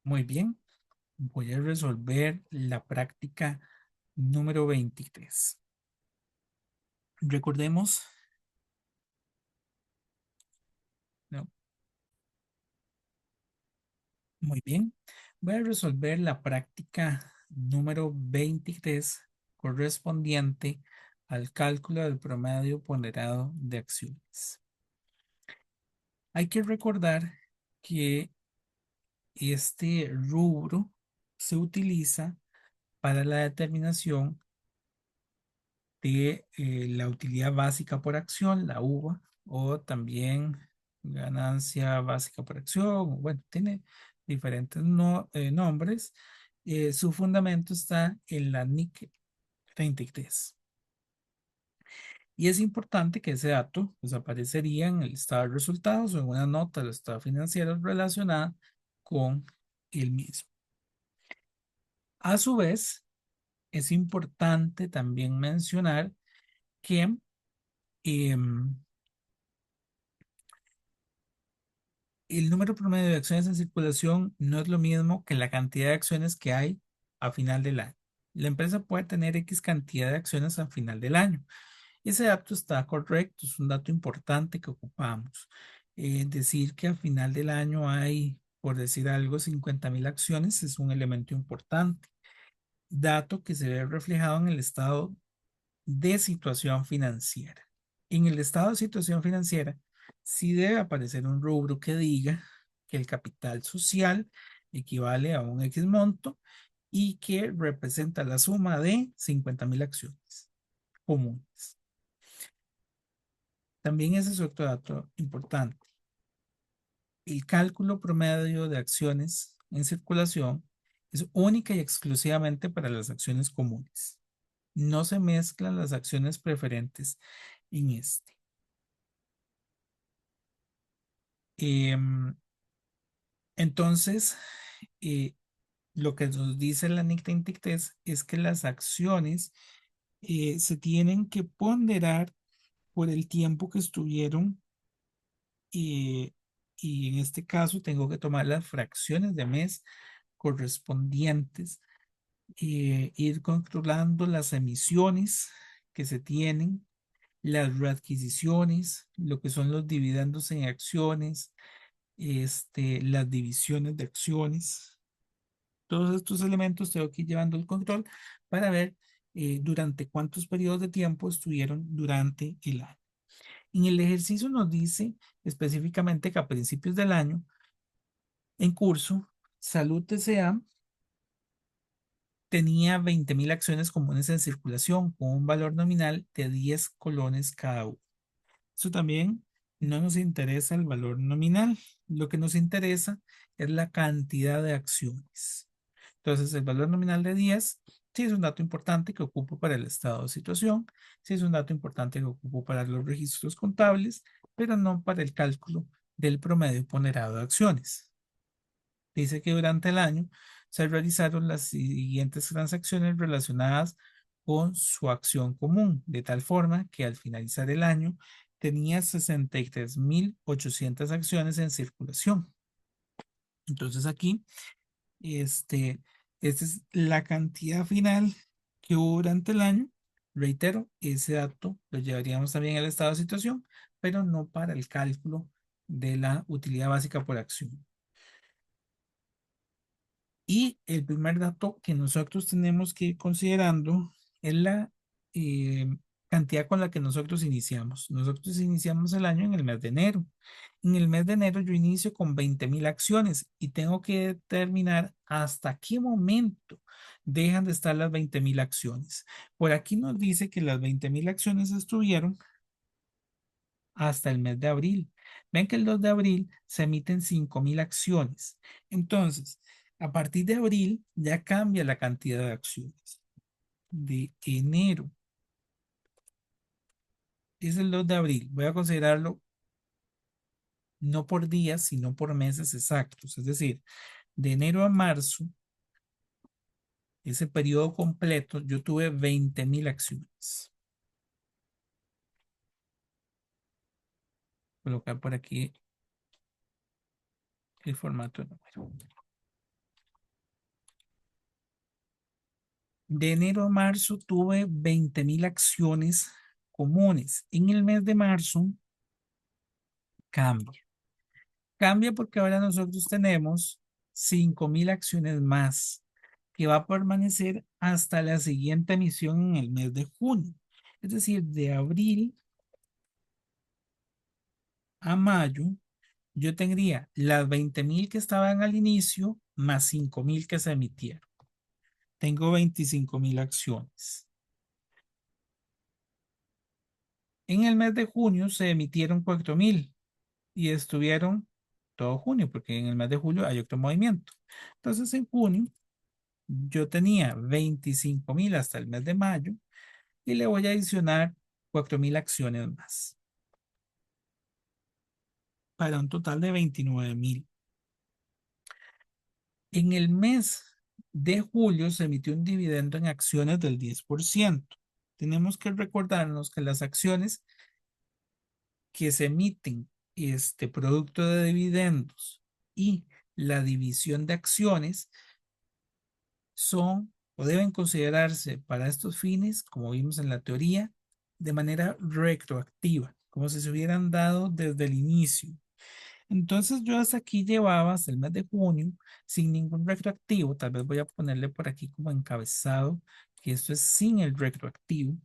Muy bien, voy a resolver la práctica número 23. Recordemos, ¿no? Muy bien, voy a resolver la práctica número 23 correspondiente al cálculo del promedio ponderado de acciones. Hay que recordar que este rubro se utiliza para la determinación de la utilidad básica por acción, la UVA, o también ganancia básica por acción. Bueno, tiene diferentes nombres. Su fundamento está en la NIC 33. Y es importante que ese dato pues, aparecería en el estado de resultados o en una nota del estado financiero relacionada con el mismo. A su vez, es importante también mencionar que em, el número promedio de acciones en circulación no es lo mismo que la cantidad de acciones que hay a final del año. La empresa puede tener X cantidad de acciones a final del año. Ese dato está correcto, es un dato importante que ocupamos. Decir que a final del año hay, por decir algo, 50.000 acciones es un elemento importante. Dato que se ve reflejado en el estado de situación financiera. En el estado de situación financiera, sí debe aparecer un rubro que diga que el capital social equivale a un X monto y que representa la suma de 50.000 acciones comunes. También ese es otro dato importante. El cálculo promedio de acciones en circulación es única y exclusivamente para las acciones comunes. No se mezclan las acciones preferentes en este. Em, entonces, eh, lo que nos dice la NIC es que las acciones se tienen que ponderar por el tiempo que estuvieron eh, y en este caso tengo que tomar las fracciones de mes correspondientes, ir controlando las emisiones que se tienen, las readquisiciones, lo que son los dividendos en acciones, las divisiones de acciones. Todos estos elementos tengo que ir llevando el control para ver durante cuántos periodos de tiempo estuvieron durante el año. En el ejercicio nos dice específicamente que a principios del año en curso, Salud TCA tenía 20.000 acciones comunes en circulación con un valor nominal de 10 colones cada uno. Eso también no nos interesa el valor nominal. Lo que nos interesa es la cantidad de acciones. Entonces, el valor nominal de 10 sí es un dato importante que ocupo para el estado de situación, sí es un dato importante que ocupo para los registros contables, pero no para el cálculo del promedio ponderado de acciones. Dice que durante el año se realizaron las siguientes transacciones relacionadas con su acción común, de tal forma que al finalizar el año tenía 63.800 acciones en circulación. Entonces aquí, este, esta es la cantidad final que hubo durante el año. Reitero, ese dato lo llevaríamos también al estado de situación, pero no para el cálculo de la utilidad básica por acción. Y el primer dato que nosotros tenemos que ir considerando es la eh, cantidad con la que nosotros iniciamos. Nosotros iniciamos el año en el mes de enero. En el mes de enero yo inicio con 20.000 acciones y tengo que determinar hasta qué momento dejan de estar las 20.000 acciones. Por aquí nos dice que las 20.000 acciones estuvieron hasta el mes de abril. Ven que el 2 de abril se emiten 5.000 acciones. Entonces, a partir de abril ya cambia la cantidad de acciones. De enero es el 2 de abril. Voy a considerarlo no por días, sino por meses exactos. Es decir, de enero a marzo, ese periodo completo, yo tuve 20.000 acciones. Colocar por aquí el formato de número. De enero a marzo tuve 20.000 acciones comunes. En el mes de marzo cambia. Cambia porque ahora nosotros tenemos 5.000 acciones más que va a permanecer hasta la siguiente emisión en el mes de junio. Es decir, de abril a mayo, yo tendría las 20.000 que estaban al inicio más 5.000 que se emitieron. Tengo 25.000 acciones. En el mes de junio se emitieron 4.000 y estuvieron todo junio, porque en el mes de julio hay otro movimiento. Entonces, en junio yo tenía 25.000 hasta el mes de mayo y le voy a adicionar 4.000 acciones más para un total de 29.000. En el mes de julio se emitió un dividendo en acciones del 10%. Tenemos que recordarnos que las acciones que se emiten este producto de dividendos y la división de acciones son o deben considerarse para estos fines, como vimos en la teoría, de manera retroactiva, como si se hubieran dado desde el inicio. Entonces yo hasta aquí llevaba hasta el mes de junio sin ningún retroactivo. Tal vez voy a ponerle por aquí como encabezado que esto es sin el retroactivo.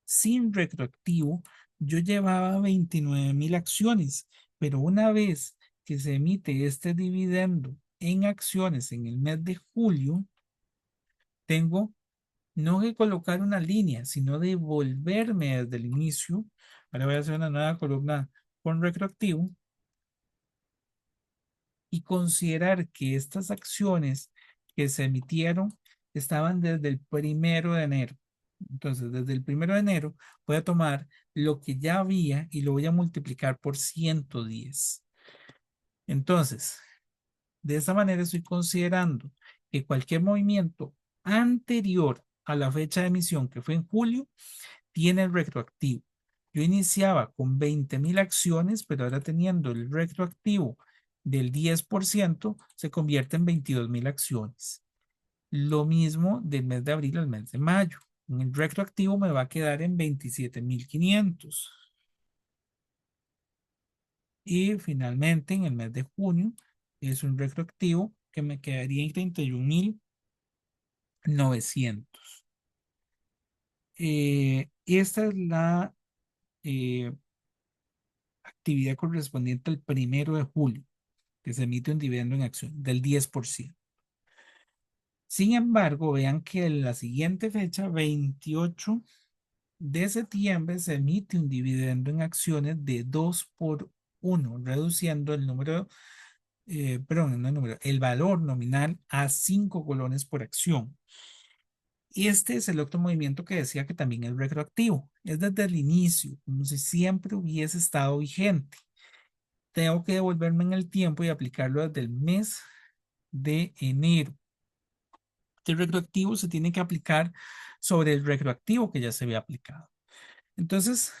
Sin retroactivo, yo llevaba 29.000 acciones, pero una vez que se emite este dividendo en acciones en el mes de julio, tengo no que colocar una línea, sino devolverme desde el inicio. Ahora voy a hacer una nueva columna con retroactivo y considerar que estas acciones que se emitieron estaban desde el 1 de enero. Entonces, desde el 1 de enero voy a tomar lo que ya había y lo voy a multiplicar por 110. Entonces, de esta manera estoy considerando que cualquier movimiento anterior a la fecha de emisión, que fue en julio, tiene el retroactivo. Yo iniciaba con 20.000 acciones, pero ahora teniendo el retroactivo del 10%, se convierte en 22.000 acciones. Lo mismo del mes de abril al mes de mayo. En el retroactivo me va a quedar en 27.500. Y finalmente en el mes de junio es un retroactivo que me quedaría en 31.900. Esta es la eh, actividad correspondiente al 1 de julio, que se emite un dividendo en acción del 10%. Sin embargo, vean que en la siguiente fecha, 28 de septiembre, se emite un dividendo en acciones de 2 por 1, reduciendo el número, perdón, no el número, el valor nominal a 5 colones por acción. Y este es el otro movimiento que decía que también es retroactivo. Es desde el inicio, como si siempre hubiese estado vigente. Tengo que devolverme en el tiempo y aplicarlo desde el mes de enero. El retroactivo se tiene que aplicar sobre el retroactivo que ya se había aplicado. Entonces,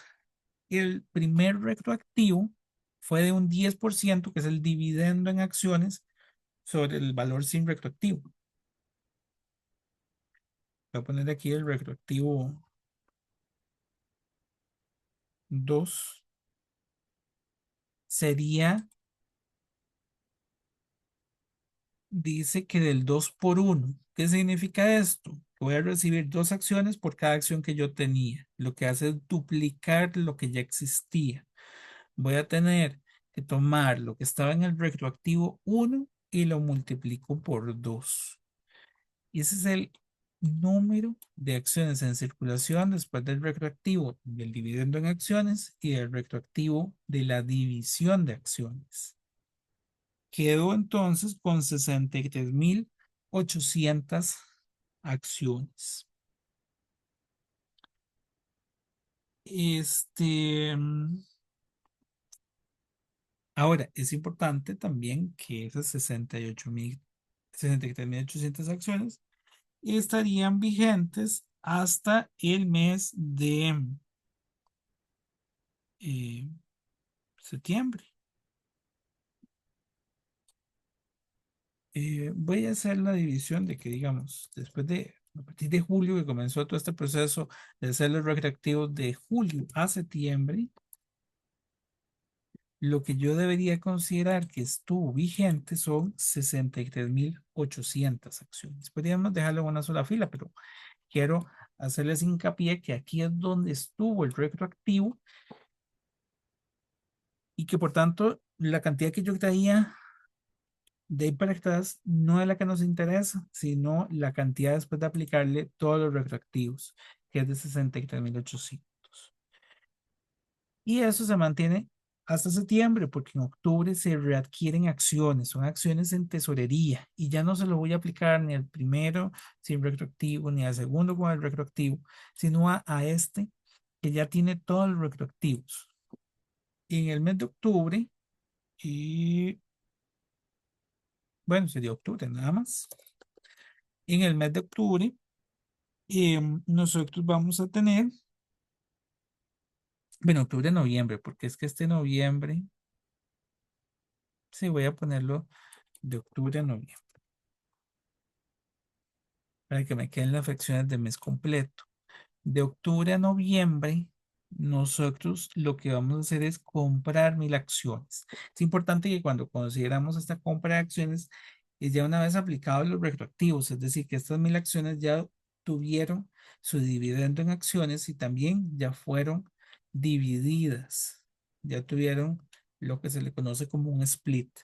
el primer retroactivo fue de un 10%, que es el dividendo en acciones sobre el valor sin retroactivo. Voy a poner aquí el retroactivo 2. Sería, dice que del 2 por 1. ¿Qué significa esto? Voy a recibir dos acciones por cada acción que yo tenía. Lo que hace es duplicar lo que ya existía. Voy a tener que tomar lo que estaba en el retroactivo 1 y lo multiplico por 2. Y ese es el número de acciones en circulación después del retroactivo del dividendo en acciones y del retroactivo de la división de acciones. Quedó entonces con 63.800 acciones. Este, ahora, es importante también que esas 63.800 acciones estarían vigentes hasta el mes de eh, septiembre. Voy a hacer la división de que, digamos, a partir de julio que comenzó todo este proceso de hacer los retroactivos de julio a septiembre, lo que yo debería considerar que estuvo vigente son 63.800 acciones. Podríamos dejarlo en una sola fila, pero quiero hacerles hincapié que aquí es donde estuvo el retroactivo y que por tanto la cantidad que yo traía de ahí para atrás no es la que nos interesa, sino la cantidad después de aplicarle todos los retroactivos, que es de 63.800. Y eso se mantiene hasta septiembre, porque en octubre se readquieren acciones, son acciones en tesorería, y ya no se lo voy a aplicar ni al primero sin retroactivo, ni al segundo con el retroactivo, sino a este que ya tiene todos los retroactivos. En el mes de octubre, y bueno, sería octubre nada más. En el mes de octubre, nosotros vamos a tener, bueno, octubre, noviembre, porque es que este noviembre, sí, voy a ponerlo de octubre a noviembre, para que me queden las fracciones de mes completo. De octubre a noviembre, nosotros lo que vamos a hacer es comprar 1.000 acciones. Es importante que cuando consideramos esta compra de acciones, es ya una vez aplicados los retroactivos, es decir, que estas 1.000 acciones ya tuvieron su dividendo en acciones y también ya fueron divididas, ya tuvieron lo que se le conoce como un split.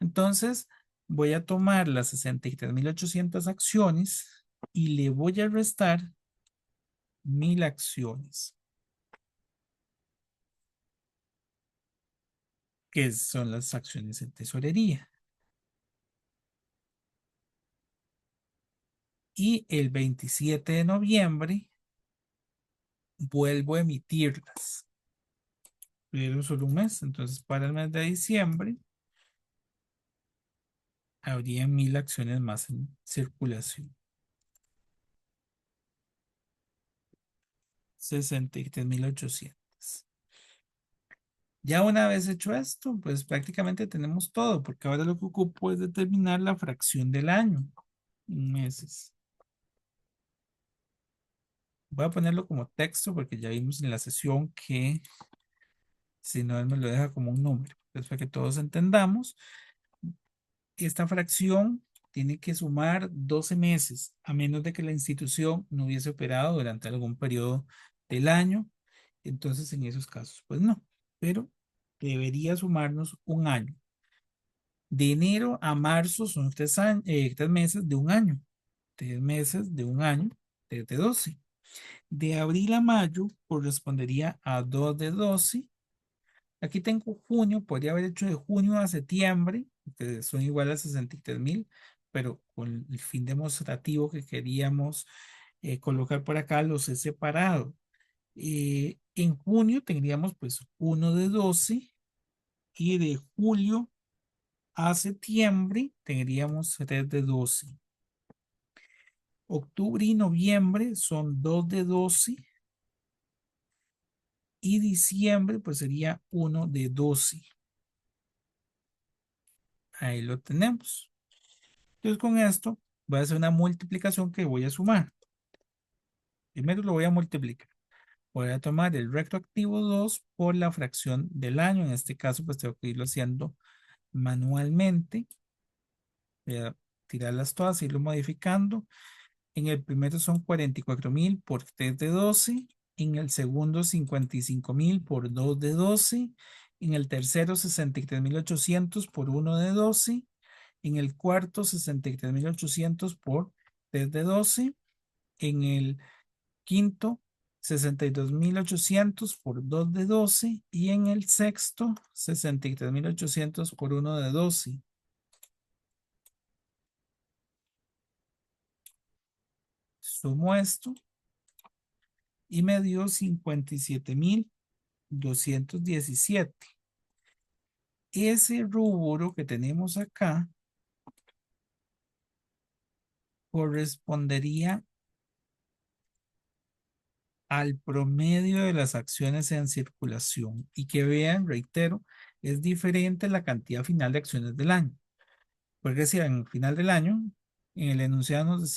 Entonces, voy a tomar las 63.800 acciones y le voy a restar 1.000 acciones, que son las acciones en tesorería. Y el 27 de noviembre vuelvo a emitirlas. Pero solo un mes. Entonces, para el mes de diciembre, habría 1.000 acciones más en circulación. 63.800. Ya una vez hecho esto, pues prácticamente tenemos todo, porque ahora lo que ocupo es determinar la fracción del año en meses. Voy a ponerlo como texto porque ya vimos en la sesión que si no él me lo deja como un número. Entonces, para que todos entendamos, esta fracción tiene que sumar 12 meses, a menos de que la institución no hubiese operado durante algún periodo del año. Entonces, en esos casos, pues no, pero debería sumarnos un año. De enero a marzo son 3 meses de un año. 3 meses de un año, 3 de 12. De abril a mayo correspondería a 2 de 12. Aquí tengo junio, podría haber hecho de junio a septiembre, que son iguales a 63.000, pero con el fin demostrativo que queríamos colocar por acá, los he separado. En junio tendríamos pues 1 de 12 y de julio a septiembre tendríamos 3 de 12. Octubre y noviembre son 2 de 12 y diciembre pues sería 1 de 12. Ahí lo tenemos. Entonces con esto voy a hacer una multiplicación que voy a sumar. Primero lo voy a multiplicar. Voy a tomar el retroactivo 2 por la fracción del año. En este caso pues tengo que irlo haciendo manualmente. Voy a tirarlas todas, irlo modificando. En el primero son 44.000 por 3 de 12. En el segundo 55.000 por 2 de 12. En el tercero 63.800 por 1 de 12. En el cuarto 63.800 por 3 de 12. En el quinto 62.800 por 2 de 12. Y en el sexto 63.800 por 1 de 12. Sumo esto y me dio 57.217. Ese rubro que tenemos acá correspondería al promedio de las acciones en circulación. Y que vean, reitero, es diferente la cantidad final de acciones del año. Porque decía, en el final del año, en el enunciado nos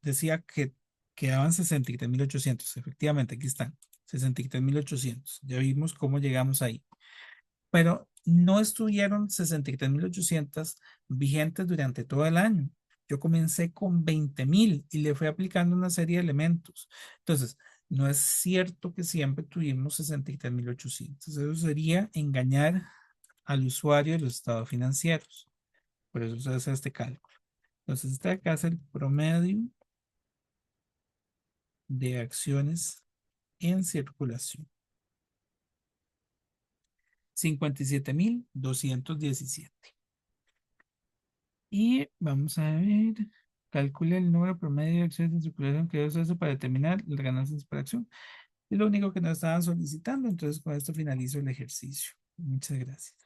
decía que quedaban 63.800. Efectivamente, aquí están, 63.800. Ya vimos cómo llegamos ahí. Pero no estuvieron 63.800 vigentes durante todo el año. Yo comencé con 20.000 y le fui aplicando una serie de elementos. Entonces, no es cierto que siempre tuvimos 63.800. Eso sería engañar al usuario de los estados financieros. Por eso se hace este cálculo. Entonces, este de acá es el promedio de acciones en circulación. 57.217. Y vamos a ver, calcule el número promedio de acciones en circulación que debe usarse para determinar las ganancias por acción. Es lo único que nos estaban solicitando, entonces con esto finalizo el ejercicio. Muchas gracias.